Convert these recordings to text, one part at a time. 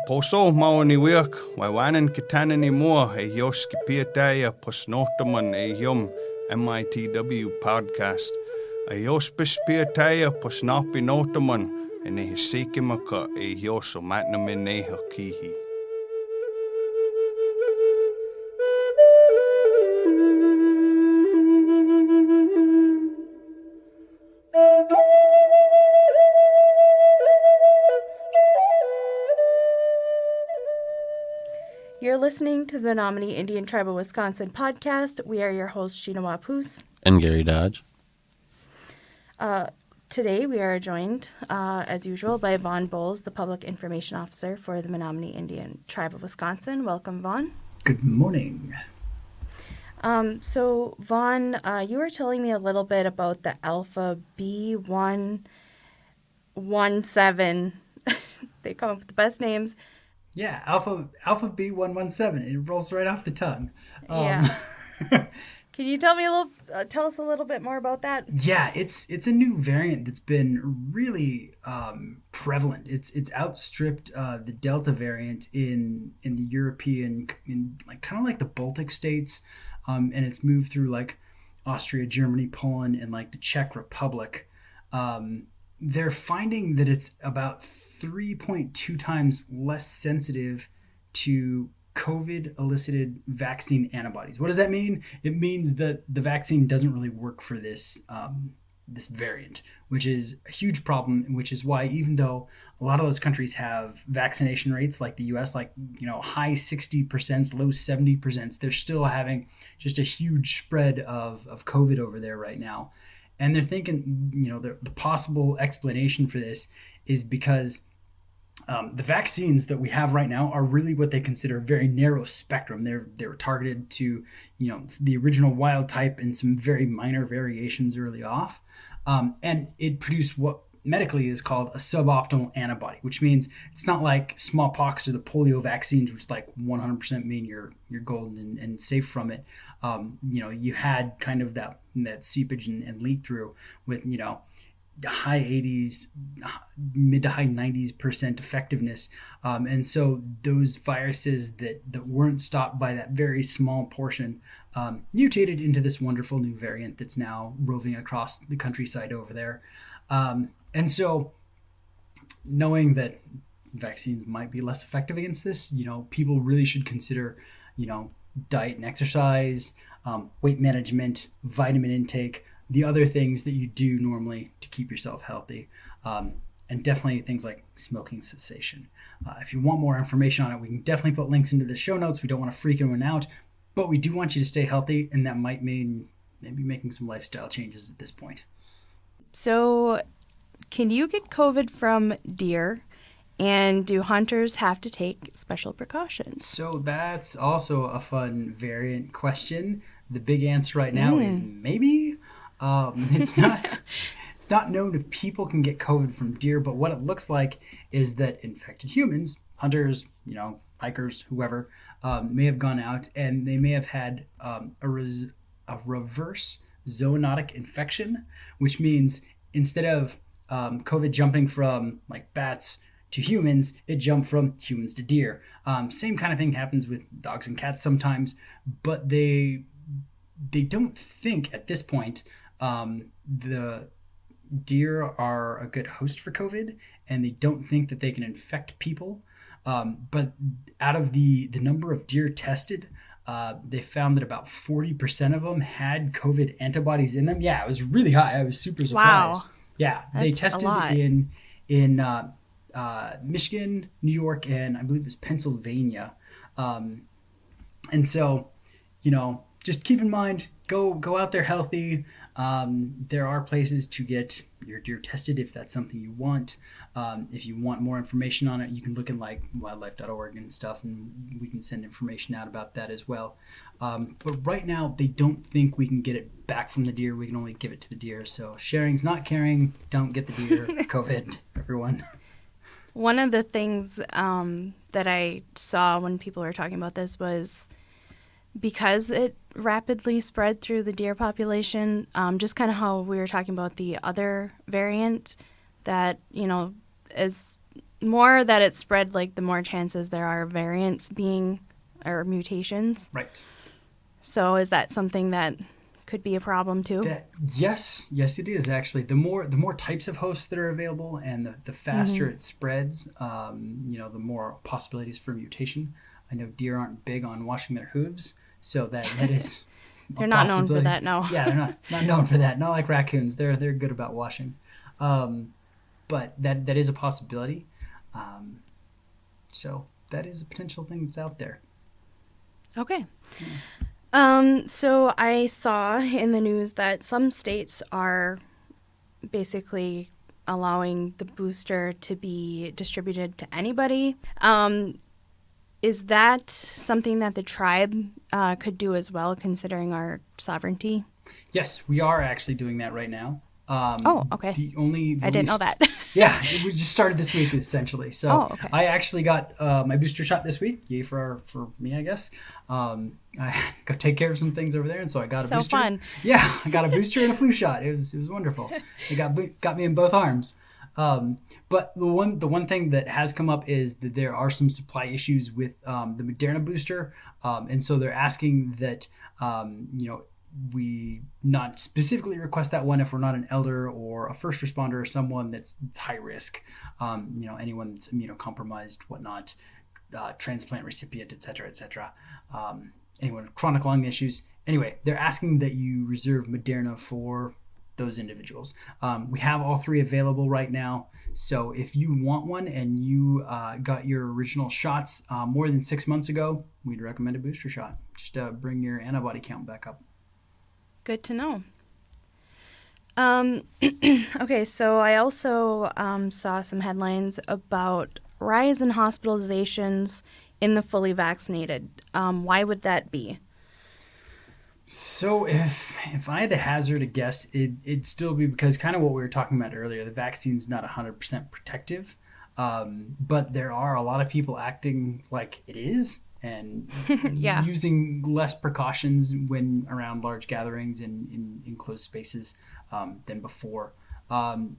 Poso maoni wiak, waiwanan kitanan ni mua e yoski piataya posnotaman e yum MITW Podcast. A yospis piataya posnapi notaman e ne hisikimaka e yoso matnamin e hakihi. You're listening to the Menominee Indian Tribe of Wisconsin podcast. We are your hosts, Sheena Wapoose. And Gary Dodge. Today we are joined, as usual, by Vaughn Bowles, the Public Information Officer for the Menominee Indian Tribe of Wisconsin. Welcome, Vaughn. Good morning. So, Vaughn, you were telling me a little bit about the Alpha B117. They come up with the best names. Yeah, Alpha B117. It rolls right off the tongue. Yeah. Can you tell us a little bit more about that? Yeah, it's a new variant that's been really prevalent. It's outstripped the Delta variant in the European, kind of like the Baltic states, and it's moved through like Austria, Germany, Poland, and like the Czech Republic. They're finding that it's about 3.2 times less sensitive to COVID-elicited vaccine antibodies. What does that mean? It means that the vaccine doesn't really work for this variant, which is a huge problem, which is why even though a lot of those countries have vaccination rates like the US, like, high 60%, low 70%, they're still having just a huge spread of COVID over there right now. And they're thinking, the possible explanation for this is because the vaccines that we have right now are really what they consider a very narrow spectrum. They were targeted to, the original wild type and some very minor variations early off. And it produced what medically is called a suboptimal antibody, which means it's not like smallpox or the polio vaccines, which like 100% mean you're golden and safe from it. You had kind of that seepage and leak through with, high 80s, mid to high 90% effectiveness. And so those viruses that weren't stopped by that very small portion mutated into this wonderful new variant that's now roving across the countryside over there. And so knowing that vaccines might be less effective against this, people really should consider, diet and exercise, weight management, vitamin intake, the other things that you do normally to keep yourself healthy, and definitely things like smoking cessation. If you want more information on it, we can definitely put links into the show notes. We don't want to freak anyone out, but we do want you to stay healthy, and that might mean maybe making some lifestyle changes at this point. So, can you get COVID from deer? And do hunters have to take special precautions? So that's also a fun variant question. The big answer right now is maybe. It's not known if people can get COVID from deer, but what it looks like is that infected humans, hunters, hikers, whoever, may have gone out and they may have had a reverse zoonotic infection, which means instead of COVID jumping from like bats to humans, it jumped from humans to deer. Same kind of thing happens with dogs and cats sometimes, but they don't think at this point the deer are a good host for COVID, and they don't think that they can infect people. But out of the number of deer tested, they found that about 40% of them had COVID antibodies in them. Yeah, it was really high. I was super surprised. Wow. Yeah, they tested in Michigan, New York, and I believe it was Pennsylvania. And so, just keep in mind, go out there healthy. There are places to get your deer tested if that's something you want. If you want more information on it, you can look at like wildlife.org and stuff, and we can send information out about that as well. But right now, they don't think we can get it back from the deer. We can only give it to the deer. So sharing's not caring. Don't get the deer COVID, everyone. One of the things that I saw when people were talking about this was because it rapidly spread through the deer population, just kind of how we were talking about the other variant that, is more that it's spread, like the more chances there are of variants being, or mutations. Right. So is that something that could be a problem too? Yes, it is actually. The more types of hosts that are available, and the faster it spreads, the more possibilities for mutation. I know deer aren't big on washing their hooves, so that is. They're not known for that, no. Yeah, they're not known for that. Not like raccoons. They're good about washing, but that is a possibility. So that is a potential thing that's out there. Okay. So I saw in the news that some states are basically allowing the booster to be distributed to anybody. Is that something that the tribe could do as well, considering our sovereignty? Yes, we are actually doing that right now. Okay. I didn't know that. Yeah, we just started this week essentially. So okay. I actually got my booster shot this week. Yay for me, I guess. I go take care of some things over there, and so I got a booster. So fun. Yeah, I got a booster and a flu shot. It was wonderful. It got me in both arms. But the one thing that has come up is that there are some supply issues with the Moderna booster, and so they're asking that we not specifically request that one if we're not an elder or a first responder or someone that's high risk, anyone that's immunocompromised, whatnot, transplant recipient, et cetera, anyone with chronic lung issues. Anyway, they're asking that you reserve Moderna for those individuals. We have all three available right now. So if you want one and you got your original shots more than 6 months ago, we'd recommend a booster shot. Just bring your antibody count back up. Good to know. Okay, so I also saw some headlines about rise in hospitalizations in the fully vaccinated. Why would that be? So if I had to hazard a guess, it'd still be because kind of what we were talking about earlier, the vaccine's not 100% protective, but there are a lot of people acting like it is and using less precautions when around large gatherings and in enclosed spaces than before.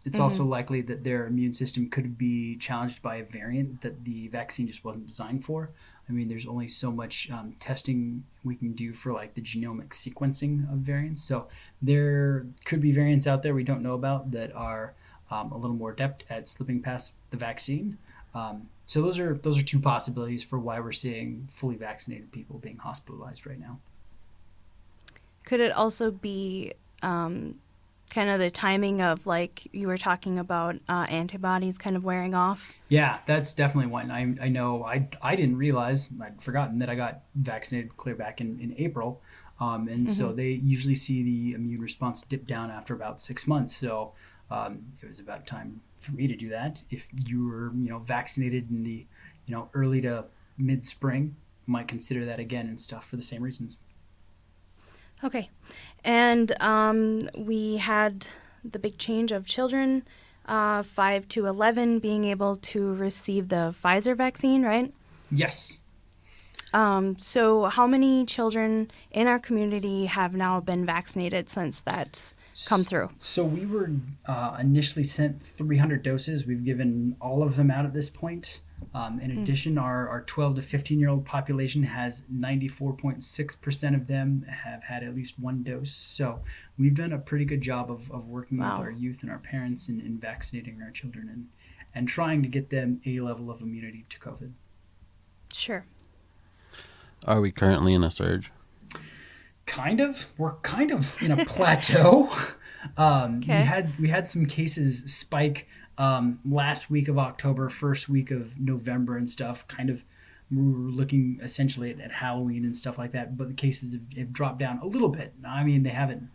It's also likely that their immune system could be challenged by a variant that the vaccine just wasn't designed for. I mean, there's only so much testing we can do for like the genomic sequencing of variants. So there could be variants out there we don't know about that are a little more adept at slipping past the vaccine. So those are two possibilities for why we're seeing fully vaccinated people being hospitalized right now. Could it also be kind of the timing of, like you were talking about, antibodies kind of wearing off? Yeah, that's definitely one. I know I didn't realize, I'd forgotten that I got vaccinated clear back in April. So they usually see the immune response dip down after about 6 months. So it was about time for me to do that. If you were, vaccinated in the, early to mid-spring, might consider that again and stuff for the same reasons. Okay. And we had the big change of children, 5 to 11, being able to receive the Pfizer vaccine, right? Yes. So how many children in our community have now been vaccinated since that's come through? So we were initially sent 300 doses. We've given all of them out at this point. In addition, our 12 to 15-year-old population has 94.6% of them have had at least one dose. So we've done a pretty good job of working with our youth and our parents in vaccinating our children and trying to get them a level of immunity to COVID. Sure. Are we currently in a surge? Kind of. We're kind of in a plateau. Okay. We had some cases spike last week of October, first week of November and stuff. Kind of, we were looking essentially at Halloween and stuff like that, but the cases have dropped down a little bit. I mean, they haven't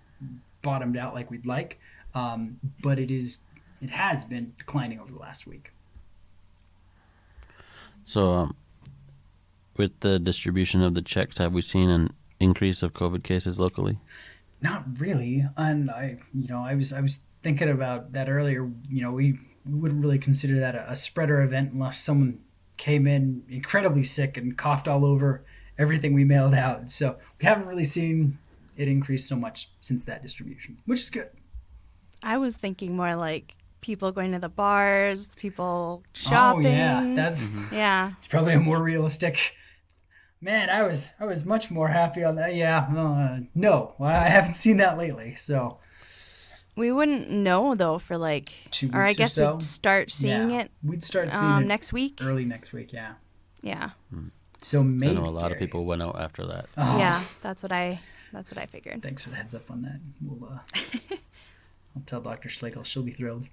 bottomed out like we'd like, but it has been declining over the last week. So, with the distribution of the checks, have we seen an increase of COVID cases locally? Not really, and I was thinking about that earlier. We wouldn't really consider that a spreader event unless someone came in incredibly sick and coughed all over everything we mailed out. So we haven't really seen it increase so much since that distribution, which is good. I was thinking more like people going to the bars, people shopping. Oh yeah, that's Yeah. it's probably a more realistic. Man, I was much more happy on that. Yeah, no, I haven't seen that lately. So We wouldn't know though for like, 2 weeks or I guess so. we'd start seeing Yeah, it we'd start seeing it next week. early next week. Yeah. Yeah. So I maybe know a lot of Gary. people went out after that. Oh, Yeah, that's what I figured. Thanks for the heads up on that. We'll I'll tell Dr. Schlegel. She'll be thrilled.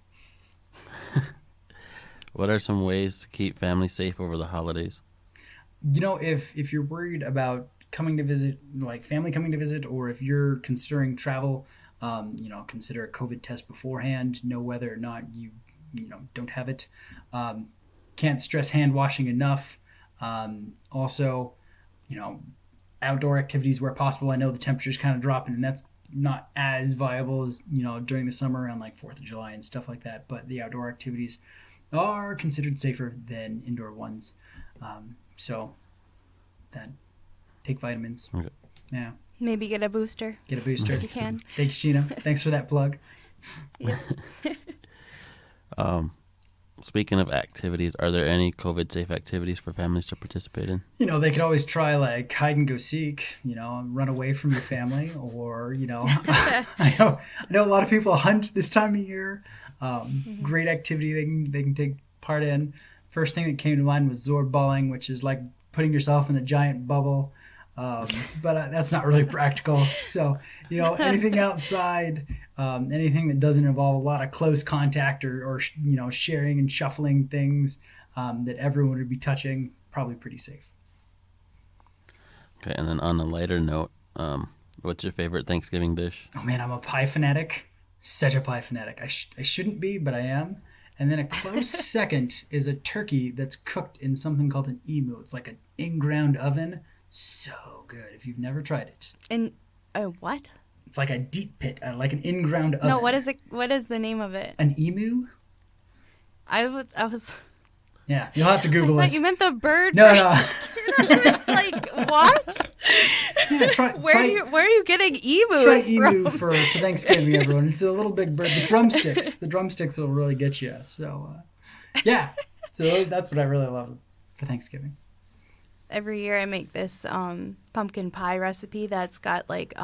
What are some ways to keep families safe over the holidays? You know, if you're worried about coming to visit, like family coming to visit, or if you're considering travel, consider a COVID test beforehand. Know whether or not you don't have it. Can't stress hand washing enough. Also, outdoor activities where possible. I know the temperature's kind of dropping, and that's not as viable as during the summer around like 4th of July and stuff like that. But the outdoor activities are considered safer than indoor ones. So that take vitamins. Okay. Yeah. Maybe get a booster. Get a booster. If you can. Thank you, Sheena. Thanks for that plug. Speaking of activities, are there any COVID-safe activities for families to participate in? They could always try like hide and go seek, run away from your family, or, I know a lot of people hunt this time of year. Great activity they can take part in. First thing that came to mind was Zorb balling, which is like putting yourself in a giant bubble. But that's not really practical. So, anything outside, anything that doesn't involve a lot of close contact or sharing and shuffling things that everyone would be touching, probably pretty safe. Okay, and then on a lighter note, what's your favorite Thanksgiving dish? Oh man, I'm a pie fanatic. Such a pie fanatic. I shouldn't be, but I am. And then a close second is a turkey that's cooked in something called an emu. It's like an in-ground oven. So good if you've never tried it. And what? It's like a deep pit, like an in-ground oven. No, what is it? What is the name of it? An emu? I was. Yeah, you'll have to Google I it. thought you meant the bird. No, for no. a second. It's like what? Yeah, Where are you getting emus try from? emu for Thanksgiving, everyone. It's a little big bird. The drumsticks will really get you. So, yeah. So that's what I really love for Thanksgiving. Every year I make this pumpkin pie recipe that's got like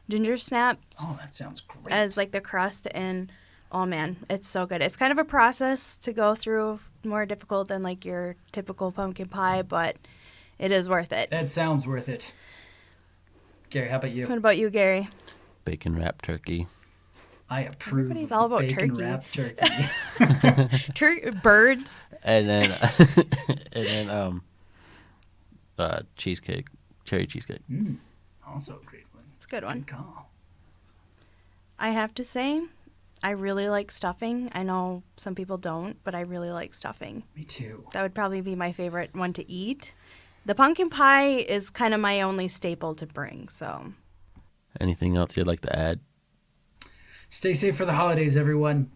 ginger snaps Oh, that sounds great. as like the crust, and oh man, it's so good. It's kind of a process to go through, more difficult than like your typical pumpkin pie, but it is worth it. That sounds worth it. Gary, how about you? What about you, Gary? Bacon wrapped turkey. I approve. Everybody's all about bacon turkey. wrapped turkey. Birds. And then cheesecake, cherry cheesecake. Also a great one. It's a good one. Good call. I have to say, I really like stuffing. I know some people don't, but I really like stuffing. Me too. That would probably be my favorite one to eat. The pumpkin pie is kind of my only staple to bring, so. Anything else you'd like to add? Stay safe for the holidays, everyone.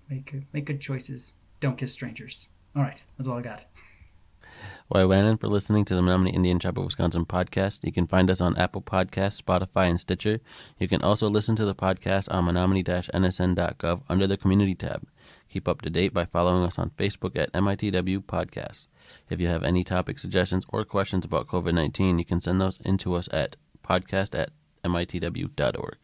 Make good choices. Don't kiss strangers. All right, that's all I got. Waiwanan for listening to the Menominee Indian Chapel Wisconsin podcast. You can find us on Apple Podcasts, Spotify, and Stitcher. You can also listen to the podcast on menominee-nsn.gov under the Community tab. Keep up to date by following us on Facebook at MITW Podcast. If you have any topic suggestions or questions about COVID-19, you can send those in to us at podcast@mitw.org.